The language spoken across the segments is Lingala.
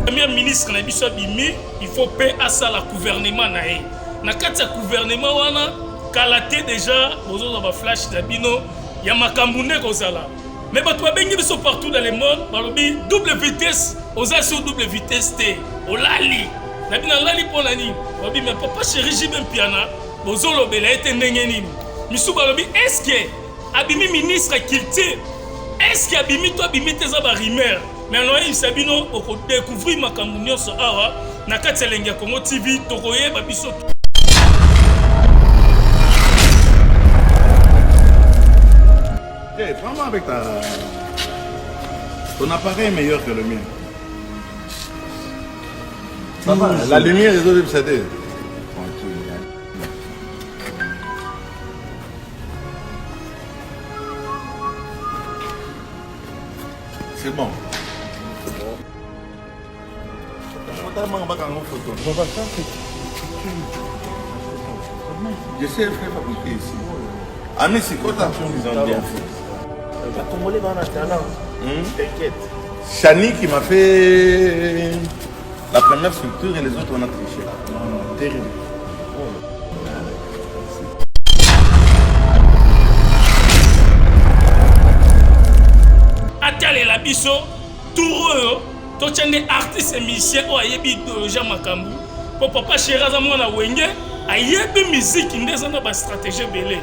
Premier ministre na biso bimi, il faut payer à ça la gouvernement naé. Na kati ya gouvernement wana kalaté déjà bozo ba flash d'abino ya makambune kozala. Mais bato babengi biso partout dans le monde, balobi double vitesse, oza sur double vitesse té. Olali. Na bina lali pona nini? Balobi mais papa chéri jibem piana, bozo lobela ete ndenge nini? Misu balobi est-ce que abimi ministre culture? Est-ce que abimi to abimi teza ba rumeur? Mais non, il s'est bino au découvrir ma camunio so awa na kati ya Lenga Congo TV tokoye ba biso. Hey, prends-moi avec ton appareil est meilleur que le mien. Ça va, la lumière est autres obsédés. C'est bon. Je sais faire fabriquer ici. Ah mais c'est quoi ta ils ont bien fait. La Congolais dans la talent. T'inquiète. Chani qui m'a fait la première structure et les autres on a triché. Terrible. Atale la biso touro to tchande artiste et musicien o ayebi Jean Makambu pour papa Cheraza mwana wenge ayebi musique ndeza na ba stratégie belé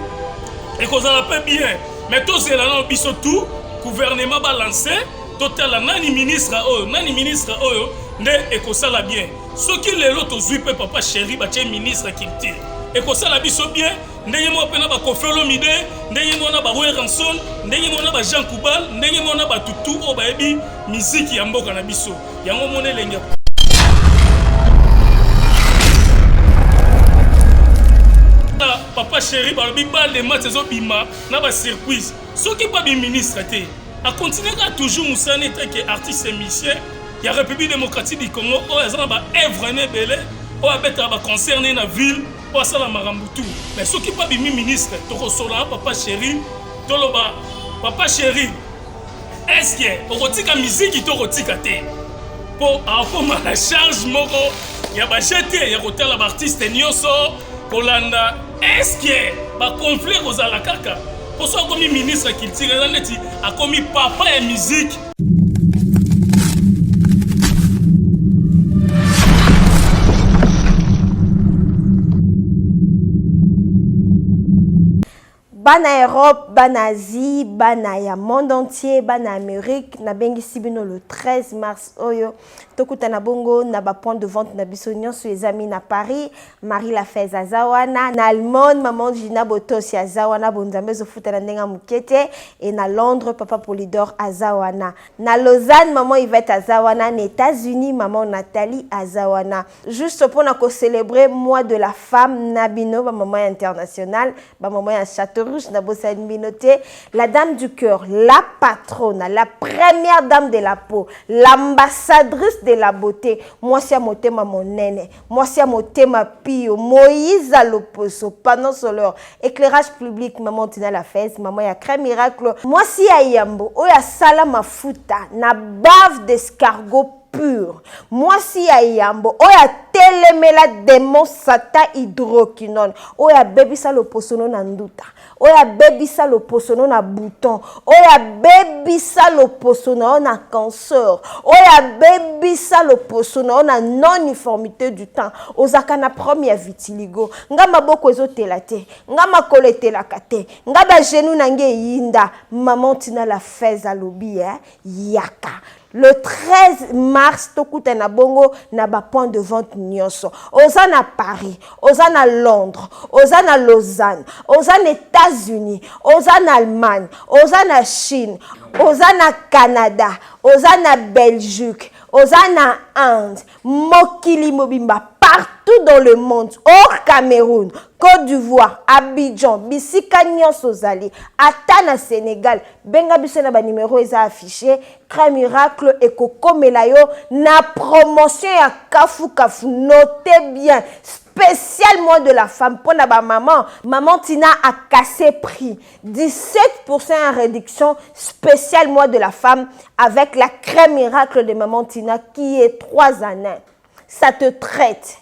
et kozala pas bien mais to zela na biso tout gouvernement ba lancer total nani ministre oyo nde ekosala bien soki lelo tozwi pe papa chéri ba tie ministre culture ekosala biso bien ndenge mo pena ba Kofelo Mide ndenge mo na ba Roy Ranson ndenge mo na ba Jean Koubal ndenge mo na ba Tutu o ba ebi musique ya mboka na biso yango mona Lenga papa chéri ba lobi ba le match zo bima na ba surprise soki pas bi ministre té a continuer à toujours musane tant que artiste et musicien ya République démocratique du Congo o ezana ba œuvre ne belé o abeta ba concerné na ville o asala marambutu mais soki pas bi ministre to kosola papa chéri to loba papa chéri est-ce que o kotika musique to kotika té po akoma la charge moko ya ba jeté ya kotala ba artiste nyonso kolanda est-ce que ba conflit kozala kaka pour ça comme ministre culture neti a commis papa et musique Bana Europe, bana Asie, bana ya monde entier, bana Amérique, na bengi sibino le 13 mars oyo. Tokuta na bongo na ba point de vente na bisonyon sur les amis na Paris, Marie Lafez Azawana, na Allemande, maman Gina Botos Azawana, bonzambe zo futa na ndenga mukete et na Londres papa Polydor Azawana. Na Lausanne, maman Yvette Azawana, na États-Unis, maman Nathalie Azawana. Juste pour na ko célébrer mois de la femme Nabino, ba maman internationale, ba maman ya Château la dame du cœur, la patronne, la première dame de la peau, l'ambassadrice de la beauté. Moi, c'est mon thème, mon nene. Moi, c'est mon thème, Pio. Moïse à l'opposo, pendant solaire. Éclairage public, maman Tina la fesse, maman ya crème miracle. Moi, si à Yambo, oya salama futa, na bave d'escargot pur. Moi si ya Yambo, oya telemela démon sata hydroquinone. Oya baby sa le posono na nduta. Oya baby sa le posono na bouton. Oya baby sa le posono na cancer. Oya baby sa le posono na non-uniformité du temps. Ozaka na première vitiligo. Nga maboko ezo telate. Nga makolo etelakate. Nga ba genou na nge yinda. Maman Tina la fesse alobi yaka. Le 13 mars, tokuta na bongo na ba point de vente nyonso. Oza na Paris, oza na Londres, oza na Lausanne, oza na États-Unis, oza na Allemagne, oza na Chine, oza na Canada, oza na Belgique, oza na Inde, mokili mobimba partout dans le monde, hors Cameroun, Côte d'Ivoire, Abidjan, bisika nyonso zali, ata na Sénégal, benga biso na ba numéro eza affiché, Crème Miracle eko komela yo na promotion ya kafu kafu, notez bien. spécial mois de la femme pour la maman. Maman Tina a cassé prix. 17% en réduction spécial mois de la femme avec la crème miracle de maman Tina qui est 3 années. Ça te traite.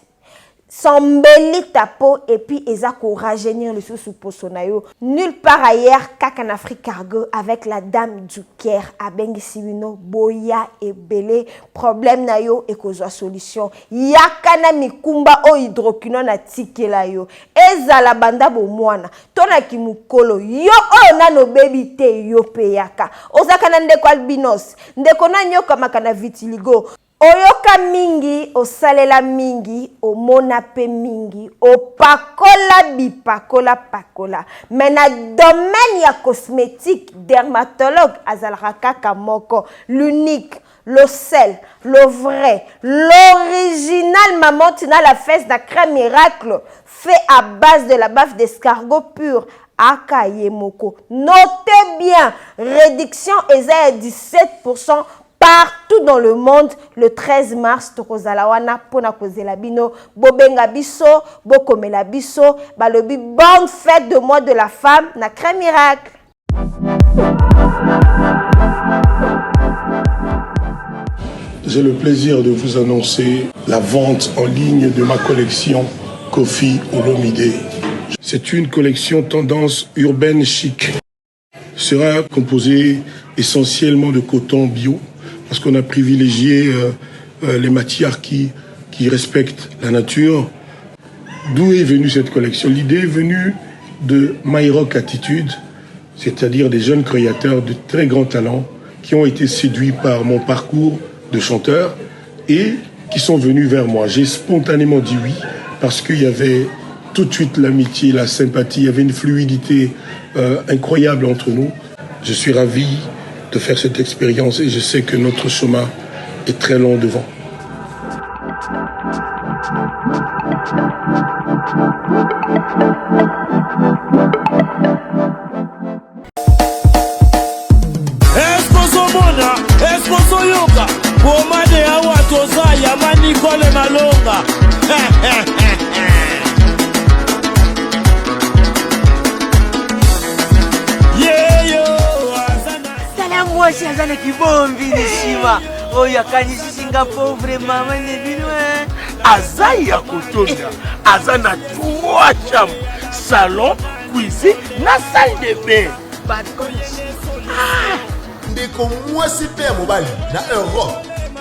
S'embellit ta peau et puis ezako rajeunir le sous-posonayo. Nulle part ailleurs qu'en Afrique cargo avec la dame du Caire à Bengisibino, Boya et Belé. Problème na yo et kozwa solution. Yakana mikumba o hydroquinone na tikela yo. Ezala banda bo mwana. Tona kimukolo yo o nano baby te yo peyaka. Ozaka na ndeko albinos. Ndeko na nyoka makana vitiligo. Oyoka mingi, osalela mingi, omona pe mingi, opakola bipakola pakola. Mais na domaine ya cosmétique, dermatologue azalaka kaka moko, l'unique, le seul, le vrai, l'original maman Tina la fesse de crème miracle fait à base de la baffe d'escargot pur. Akayemoko. Notez bien, réduction est à 17%. Partout dans le monde, le 13 mars, Tokozalawana, Pona Kozelabino, Bobenga Biso, Bokomela Biso, Balobi, bonne fête de mois de la femme, na crème miracle. J'ai le plaisir de vous annoncer la vente en ligne de ma collection Kofi Olomide. C'est une collection tendance urbaine chic. Sera composée essentiellement de coton bio, parce qu'on a privilégié les matières qui respectent la nature. D'où est venue cette collection? L'idée est venue de My Rock Attitude, c'est-à-dire des jeunes créateurs de très grands talents qui ont été séduits par mon parcours de chanteur et qui sont venus vers moi. J'ai spontanément dit oui, parce qu'il y avait tout de suite l'amitié, la sympathie, il y avait une fluidité incroyable entre nous. Je suis ravi de faire cette expérience et je sais que notre chemin est très long devant. Mwasi azana kibombi nishima oya kanisi Singapore vraiment mane binwe Azai ya kotonda azana 3 chambres, salon, cuisine na salle de bain. Ndeko mwasi pe mobali na Europe,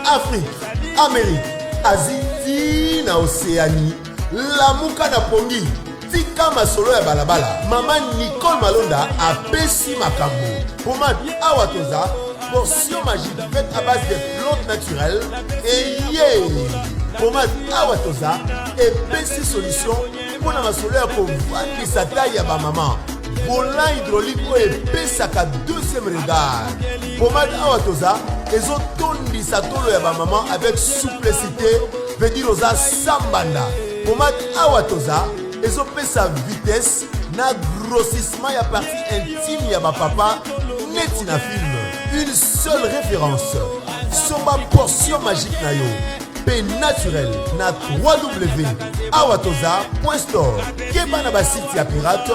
Afrique, Amérique, Asie na Océanie, lamuka na pongi tika masolo ya balabala. Mama Nicole Malonda apesi makambo. Pomade Awatoza, portion magique faite à base de plantes naturelles. Et yeah! Pomade Awatoza, épaisse solution pour la masolo ya kovandisa taille ya ba maman. Volant hydraulique ou épaisse à 2e regard. Pomade Awatoza, ezotondisa tolo ya ba maman avec souplicité, veut dire oza sambanda. Pomade Awatoza, ezopesa vitesse na grossissement ya partie intime ya ba papa neti na film. Une seule référence. Soba portion magique na yo. P naturel na www.awatoza.store. Keba na ba site ya pirate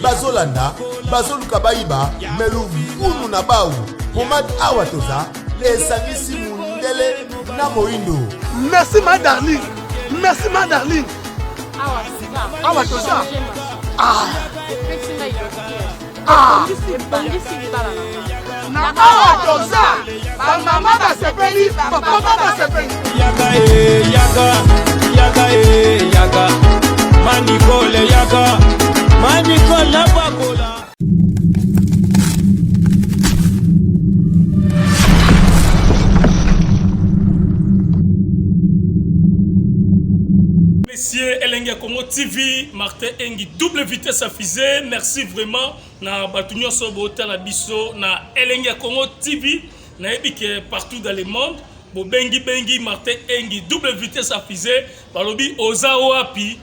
bazolanda bazoluka baiba melu unu na baou. Pomade Awatoza esangisi mundele na moindo. Merci ma darling. Merci ma darling. Awatoza. Na Awatoza. Ba mama ba sepeli, papa ba sepeli. Yaga yaga yaga yaga. Manikole yaga. Manikole bakola. Messieurs, Elenga Congo TV, Martin Engi, double vitesse à fusée. Merci vraiment. Na Batunyo Sobota la Bisso, na Elenga Congo TV, na ebike partout dans le monde. Bo Bengi, Martin Engi, double vitesse à fusée. Balobi Oza Oapi,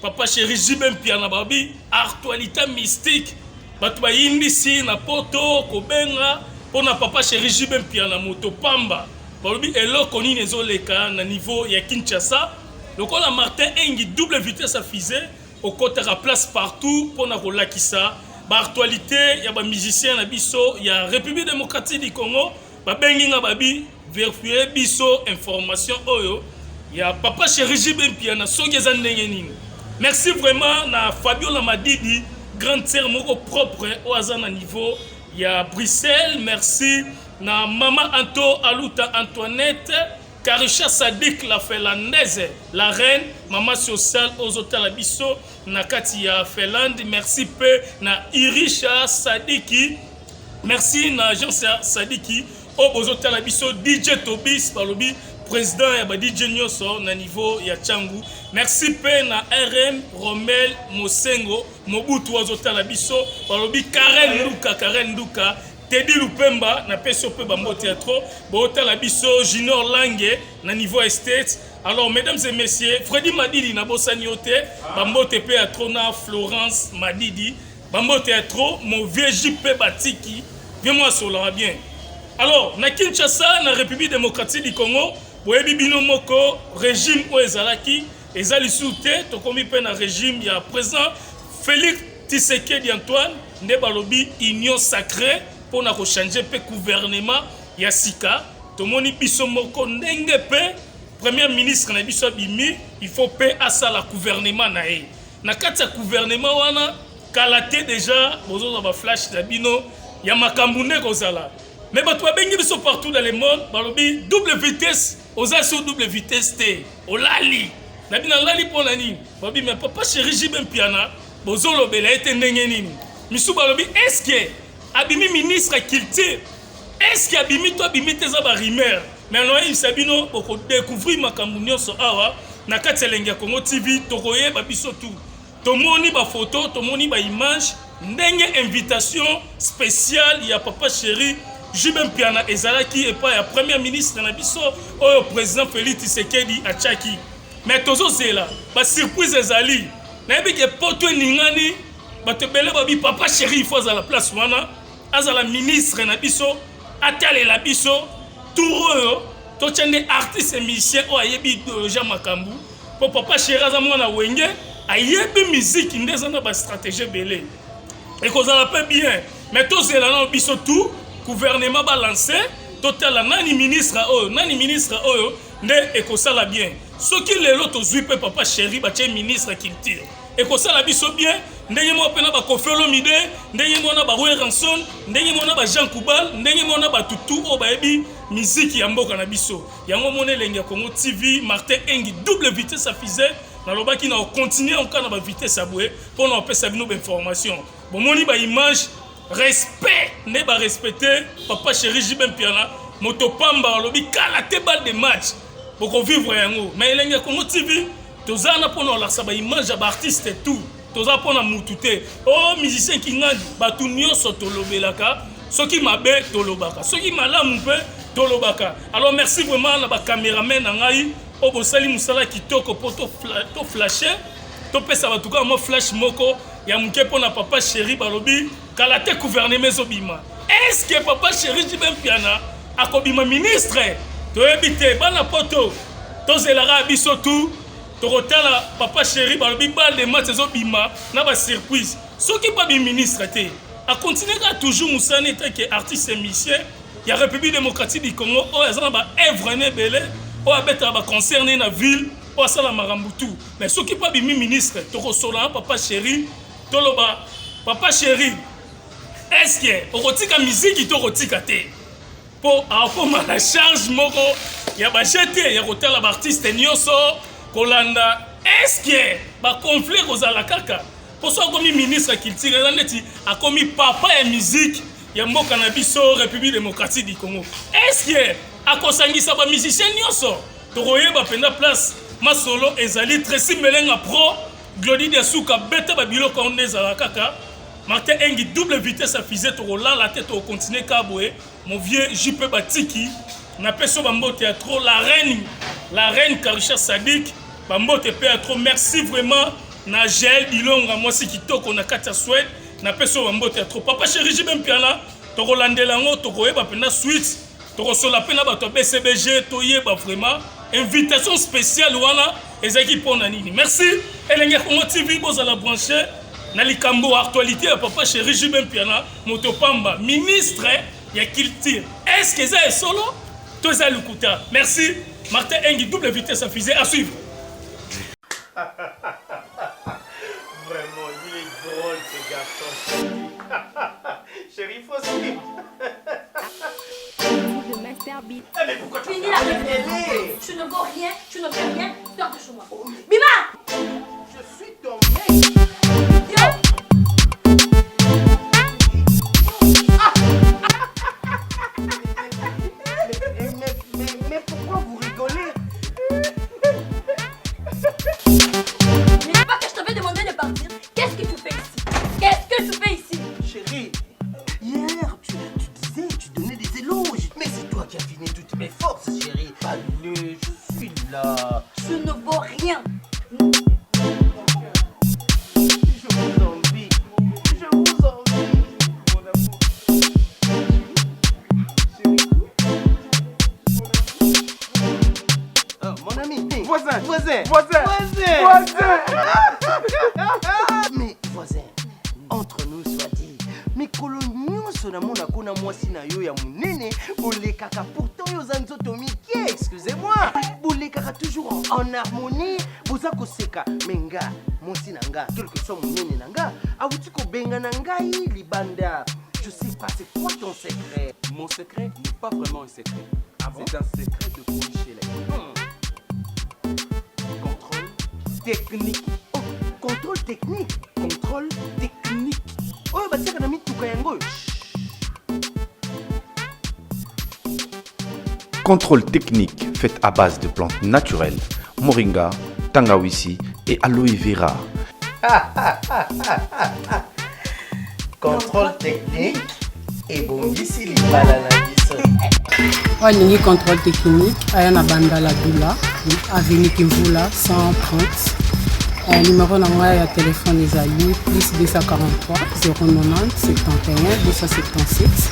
Papa Chéri Jibem Piana Babi, actualité mystique. Batouba Indisi, na Poto, Kobenga, pour na Papa Chéri Jibem Piana Moto Pamba. Balobi Elo Koni Nezoleka, na niveau ya Kinshasa. Le col à Martin Engi double vitesse à fusée au côté à place partout pour na kolakisa ba actualité il y a ba musicien na biso il y a République démocratique du Congo ba bengi nga babi vérifier biso information oyo il y a papa chéri Jibempia na sogeza ndenge nini. Merci vraiment na Fabio Lamadidi grande sœur moko propre au hasard na niveau il y a Bruxelles. Merci na maman Anto Aluta Antoinette Karisha Sadik la Finlandaise, la reine, maman sociale aux hôtels Abisso, Nakati ya Finlande. Merci peu na Irisha Sadiki. Merci na Jean Sadiki aux hôtels Abisso, DJ Tobis Palobi, président ya DJ Nyoso na niveau ya Changu. Merci peu na RM Romel Mosengo, Mobutu aux hôtels Abisso, Palobi Karen Luka. Teddy Lupemba na peso pe bambo théâtre bota la biso Junior Lange na niveau estate. Alors mesdames et messieurs, Freddy Madidi na bosani ote bambo tepe atrona Florence Madidi bambo théâtre mon vieux JP Batiki viens-moi sola bien. Alors na Kinshasa na République démocratique du Congo boyebi bino moko régime o ezalaki ezali soute to komi pe na régime ya président Félix Tshisekedi Antoine nde balobi union sacrée pour na changer pe gouvernement ya sika tomoni biso moko ndenge pe premier ministre na biso bimi il faut pe asala gouvernement na e na kati ya gouvernement wana kalate déjà bozo ba flash da bino ya makambune kozala mais bato bengi biso partout dans le monde balobi double vitesse oza sur double vitesse te olali na bina lali pona nini babi mais papa chéri Jibempia bozo lobela ete ndenge nini misu balobi est-ce que abimi ministre culture est-ce que abimi to abimi teza ba rumeur mais non il sabino boko découvrir makambu nyonso awa na kati ya Congo TV tokoyeba biso tout tomoni ba photo tomoni ba image ndenge invitation spéciale ya papa chéri Jibempia na ezalaki et pas ya premier ministre na biso oyo président Félix Tshisekedi achaki mais tozo zela ba surprise ezali na yebi ke poto ningani bato bele babi papa chéri il faut à la place wana azala ministre na biso atale la biso touro to tchende artiste et musicien o ayebi idéologie makambu po papa chéri aza mwana wenge ayebi musique ndeza na ba stratégie belé et kozala pe bien mais to zela na biso tout gouvernement ba lancer total nani ministre oyo nde ekosala bien soki lelo tozwi pe papa chéri ba tche ministre culture ekosala biso bien ndenge mo pena ba Koffi Olomide ndenge mo na ba Roy Ranson ndenge mo na ba Jean Koubal ndenge mo na ba Tutu o ba ebi musique ya mboka na biso yango mona lenga Congo TV Martin Engi double vitesse à fusée na lobaki na continuer encore na ba vitesse à boué pour na pesa bino ba information bon moni ba image respect ne ba respecter papa chéri Jibempia moto pamba lobi kala te balle de match pour vivre yango mais lenga Congo TV tozana pour la saba image ba artiste et tout toza pona mutute oh musicien ki ngandi batu nyonso tolobelaka soki mabe tolobaka soki malamu pe tolobaka. Alors merci vraiment na ba cameraman na ngai o bosali musala kitoko poto to flasher to pesa batu ka mo flash moko ya muke pona papa chéri balobi kala te gouvernement zobima est-ce que papa chéri Jibempia akobima ministre to ebite bana poto to zelara biso tout Torotala papa chéri balobi bal de match ezobima na ba surprise soki pas bi ministre te a continuer à toujours musane tant que artiste et musicien ya République démocratique du Congo o ezana ba œuvre ne belé o abeta ba concerné na ville o sala marambutu mais soki pas bi ministre tokosola papa chéri toloba papa chéri est-ce que okotika musique tokotika te po akoma la charge moko ya ba jeté ya kotala ba artiste nyonso Kolanda, est-ce que ba conflit kozala kaka pour ça comme ministre culture neti a commis papa et musique ya mboka na biso République démocratique du Congo est-ce que akosangisa ba musicien nyonso tokoyeba penda place masolo ezali Tracy Melenga pro Glody de Souka beta ba biloko ondezala kaka Martin Engi double vitesse à fusée tokola la tête au continuer kaboué mon vieux JP Batiki na peso bambo théâtre la reine Karisha Sadik bambo théâtre merci vraiment na gel bilonga moi si kitoko na kata Suède na peso bambo théâtre papa chéri Jibempia tokolandela ngo tokoyeba pena suite tokosola pena bato BCBG toyeba vraiment invitation spéciale wana ezaki mpona nini. Merci elenge Congo TV bozala branché na likambo actualité ya papa chéri Jubin Piana Motopamba ministre ya culture. Est-ce que ça est solo toi ça lukuta. Merci Martin Engi, double vitesse à fusée à suivre. Vraiment, il est drôle ce garçon. Chérie, il faut suivre. Mais pourquoi tu finis la réunion? Tu ne vaux rien, tu ne fais rien, sors de chez moi. Bima! Je suis ton mec. Yo! Mais pourquoi vous rigolez? Mais c'est pas que je t'avais demandé de partir. Qu'est-ce que tu fais ici? Qu'est-ce que tu fais ici? Chérie, hier, tu disais, tu donnais des éloges. Mais c'est toi qui as fini toutes mes forces, chérie. Allez, je suis là. Tu ne vaux rien. Je vous envie. Je vous envie, mon amour. Chérie. Oh, mon ami. Voisin. Mais voisin, entre nous soit dit, mais coloniaux sonamona kona mwasi na yo ya munene, bolekaka pourtant yo zanzoto mike, excusez-moi. Bolekaka toujours en harmonie, boza koseka menga, mwasi nanga, quel que soit munene nanga, awuti ko benga nangai libanda. Je sais pas, c'est quoi ton secret? Mon secret n'est pas vraiment un secret. Ah bon? C'est un secret de Polichelek. Contrôle technique. Oh, contrôle technique. Contrôle technique. Oh, bah c'est qu'on a mis tout kayango. Contrôle technique fait à base de plantes naturelles, moringa, tangawizi et aloe vera. Contrôle technique et bon ici les balanas. Waningi contrôle technique, ayana bandala Doula, avenue Kimvula 130. Numéro de téléphone est à lui, plus 243 090 71 276.